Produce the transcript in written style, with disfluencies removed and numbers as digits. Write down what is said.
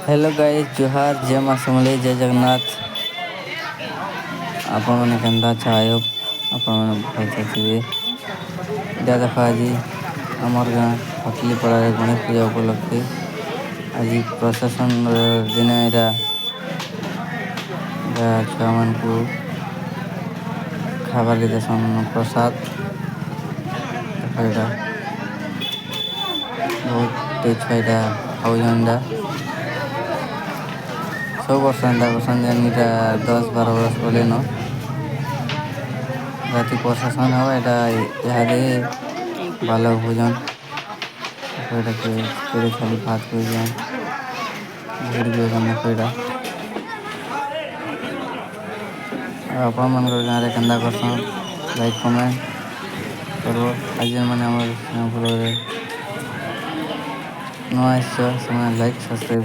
hello guys जोहार जय माँ समले जय जगन्नाथ आपण मैंने केन्दा आय आपण मैंने भल थे इटा देख आज आमर गाँ हटली पड़ा गणेश पूजा उपलक्षे आज प्रशासन दिन यहाँ छुआ मान को खाबार के देसन प्रसाद देखा बहुत छुआ यहाँ खाऊन सब वर्ष एंता करसन जेन 10-12 बरस पहले न राति प्रशासन हवा इहादे बालक भोजन केड़े थाली भात कर भूड़ बेसन देखा आपण मान गाँव केन्दा करसन लाइक कमेंट कर आज मैंने आम नुआ से लाइक सब्सक्राइब